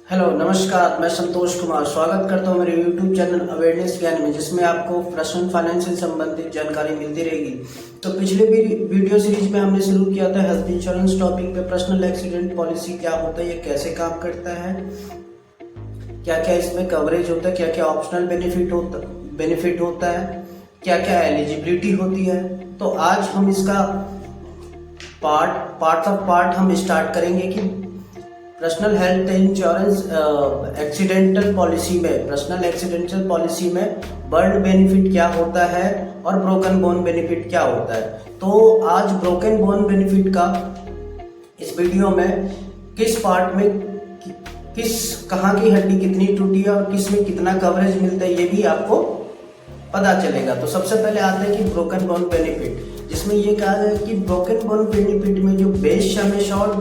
Hello नमस्कार, मैं संतोष कुमार स्वागत करता हूं मेरे YouTube चैनल अवेयरनेस ज्ञान में, जिसमें आपको पर्सनल फाइनेंस से संबंधित जानकारी मिलती रहेगी। तो पिछले वीडियो सीरीज में हमने शुरू किया था हेल्थ इंश्योरेंस टॉपिक पे। पर्सनल एक्सीडेंट पॉलिसी क्या होता है, ये कैसे काम करता है, क्या क्या इसमें कवरेज होता है, क्या क्या ऑप्शनल बेनिफिट होता है, क्या क्या एलिजिबिलिटी होती है। तो आज हम इसका पार्ट हम स्टार्ट करेंगे कि personal health insurance accidental policy में बर्न बेनिफिट क्या होता है और ब्रोकन बोन बेनिफिट क्या होता है। तो आज ब्रोकन बोन बेनिफिट का इस वीडियो में किस पार्ट में कहाँ की हड्डी कितनी टूटी है और किस में कितना कवरेज मिलता है, ये भी आपको पता चलेगा। तो सबसे पहले आते हैं कि ब्रोकन बोन बेनिफिट, जिसमें ये कहा है कि ब्रोकन बोन बेनिफिट में जो बेस सम एश्योर्ड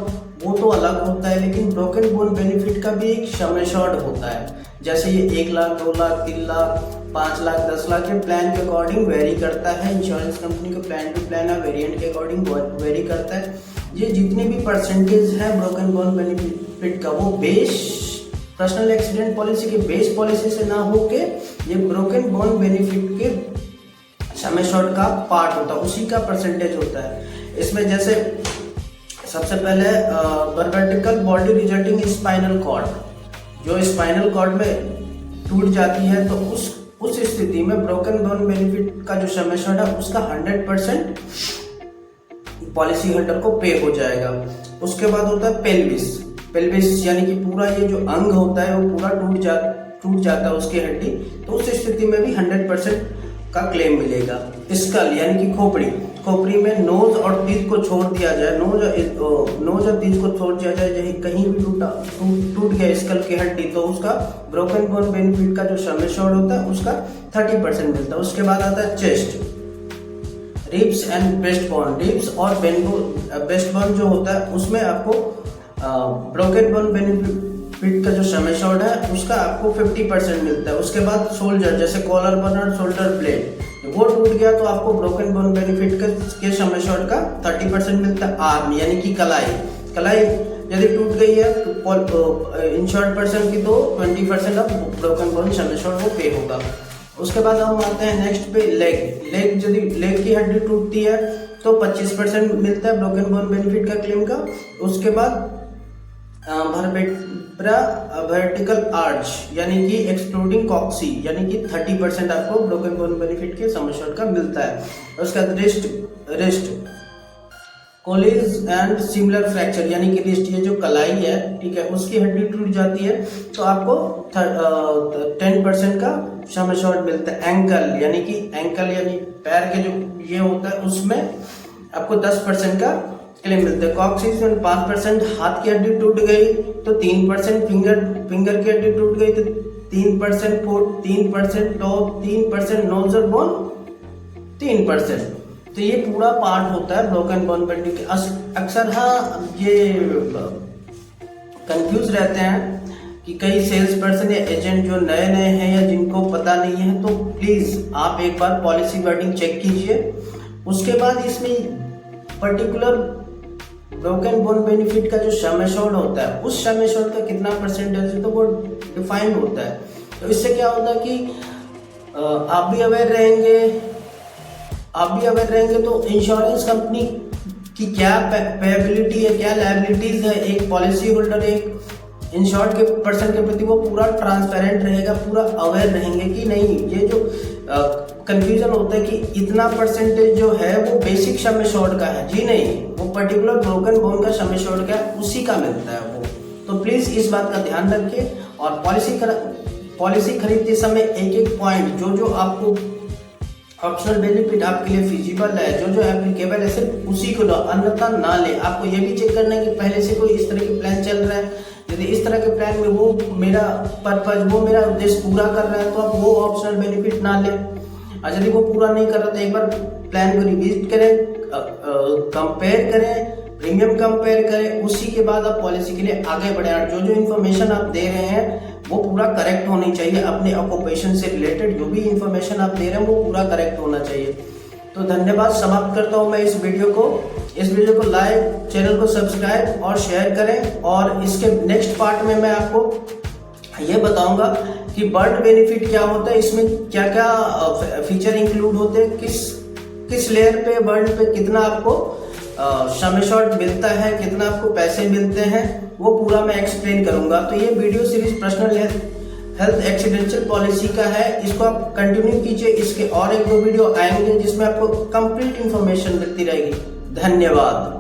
वो तो अलग होता है, लेकिन ब्रोकन बोन बेनिफिट का भी एक सम एश्योर्ड होता है। जैसे ये 1 लाख, 2 लाख, 3 लाख, 5 लाख, 10 लाख के प्लान के अकॉर्डिंग वेरी करता है। इंश्योरेंस कंपनी का प्लान टू प्लान है, वेरिएंट के अकॉर्डिंग वेरी करता है। ये जितने भी परसेंटेज है ब्रोकन बोन बेनिफिट का, वो बेस पर्सनल एक्सीडेंट पॉलिसी के बेस पॉलिसी से ना होके ये ब्रोकन बोन बेनिफिट के सम एश्योर्ड का पार्ट होता है, उसी का परसेंटेज होता है। इसमें जैसे सबसे पहले vertical body resulting spinal cord, जो स्पाइनल कॉर्ड में टूट जाती है, तो उस स्थिति में ब्रोकन बोन बेनिफिट का जो सम एश्योर्ड है उसका 100% पॉलिसी होल्डर को पे हो जाएगा। उसके बाद होता है पेल्विस यानी कि पूरा ये जो अंग होता है वो पूरा टूट जाता है उसकी हड्डी, तो उस स्थिति में भी 100% का क्लेम मिलेगा। स्कल यानी कि खोपड़ी में नोज और टीथ को छोड़ दिया जाए, नोज और टीथ को छोड़ दिया जाए, जहाँ कहीं भी टूट गया स्कल की हड्डी, तो उसका ब्रोकन बोन बेनिफिट का जो सम एश्योर्ड होता है उसका 30% मिलता है। उसके बाद आता है chest, ribs and breast bone. Ribs और ब्रेस्ट बोन जो होता है उसमें आपको ब्रोकन बोन बेनिफिट का जो सम एश्योर्ड है उसका आपको 50% मिलता है। उसके बाद शोल्डर, जैसे कॉलर बोन और शोल्डर ब्लेड, वो टूट गया तो आपको ब्रोकन बोन बेनिफिट के सम एश्योर्ड का 30% मिलता है। आर्म यानी कि कलाई यदि टूट गई है तो इंश्योर्ड पर्सन की, तो 20% of broken bone sum assured वो पे होगा। उसके बाद हम आते हैं नेक्स्ट पे लेग यदि लेग की हड्डी टूटती है तो 25% मिलता है ब्रोकन बोन बेनिफिट का क्लेम का। उसके बाद वर्टिकल आर्च यानी कि एक्सक्लूडिंग कॉक्सी यानी कि 30% आपको ब्रोकन बोन बेनिफिट के सम एश्योर्ड का मिलता है। उसका wrist Coolidge and similar fracture यानी कि रिस्ट, ये जो कलाई है, ठीक है, उसकी हड्डी टूट जाती है तो आपको 10% का सम एश्योर्ड मिलता है। एंकल यानी पैर के जो ये होता है उसमें आपको 10% का क्लेम मिलता है। कॉक्सिस में 5%, हाथ की हड्डी टूट गई तो 3%, फिंगर की हड्डी टूट गई तो 3%, फुट 3%, टो 3%, नोज और बोन 3%। तो ये पूरा पार्ट होता है ब्रोकन बोन बेनिफिट। अक्सर ये कंफ्यूज रहते हैं कि कई सेल्स पर्सन या एजेंट जो नए हैं या जिनको पता नहीं है, तो प्लीज आप एक बार पॉलिसी वर्डिंग चेक कीजिए। उसके बाद इसमें पर्टिकुलर ब्रोकन बोन बेनिफिट का जो सम एश्योर्ड होता है उस सम एश्योर्ड का कितना परसेंटेज है तो वो डिफाइन होता है। तो इससे क्या होता है कि आप भी अवेयर रहेंगे तो इंश्योरेंस कंपनी की क्या पेएबिलिटी है, क्या लायबिलिटीज है, एक पॉलिसी होल्डर एक इंश्योर्ड के पर्सन के प्रति वो पूरा ट्रांसपेरेंट रहेगा, पूरा अवेयर रहेंगे कि नहीं। ये जो कंफ्यूजन होता है कि इतना परसेंटेज जो है वो बेसिक सम एश्योर्ड का है, जी नहीं, वो पर्टिकुलर ब्रोकन बोन का सम एश्योर्ड का उसी का मिलता है वो। तो प्लीज इस बात का ध्यान रखिए और पॉलिसी खरीदते समय एक पॉइंट जो आपको ऑप्शनल बेनिफिट आपके लिए फिजिबल है, जो एप्लीकेबल है, सिर्फ उसी को लो, अन्यथा ना ले। आपको ये भी चेक करना है कि पहले से कोई इस तरह के प्लान चल रहा है, यदि इस तरह के प्लान में वो मेरा उद्देश्य पूरा कर रहा है तो आप वो ऑप्शनल बेनिफिट ना ले। और यदि वो पूरा नहीं कर रहा तो एक बार प्लान को रिविजिट करें, कंपेयर करें, प्रीमियम कंपेयर करें, उसी के बाद आप पॉलिसी के लिए आगे बढ़े। और जो इन्फॉर्मेशन आप दे रहे हैं वो पूरा करेक्ट होनी चाहिए, अपने ऑक्यूपेशन से रिलेटेड जो भी इन्फॉर्मेशन आप दे रहे हैं वो पूरा करेक्ट होना चाहिए। तो धन्यवाद, समाप्त करता हूं मैं इस वीडियो को लाइक, चैनल को सब्सक्राइब और शेयर करें। और इसके नेक्स्ट पार्ट में मैं आपको ये बताऊंगा कि बर्ड बेनिफिट क्या होता है, इसमें क्या क्या फीचर इंक्लूड होते हैं, किस लेयर पे बर्ड पे कितना आपको सम एश्योर्ड मिलता है, कितना आपको पैसे मिलते हैं, वो पूरा मैं एक्सप्लेन करूंगा। तो ये video series personal health accidental policy का है, इसको आप कंटिन्यू कीजिए। इसके और 1-2 वीडियो आएंगे जिसमें आपको कंप्लीट इंफॉर्मेशन मिलती रहेगी। धन्यवाद।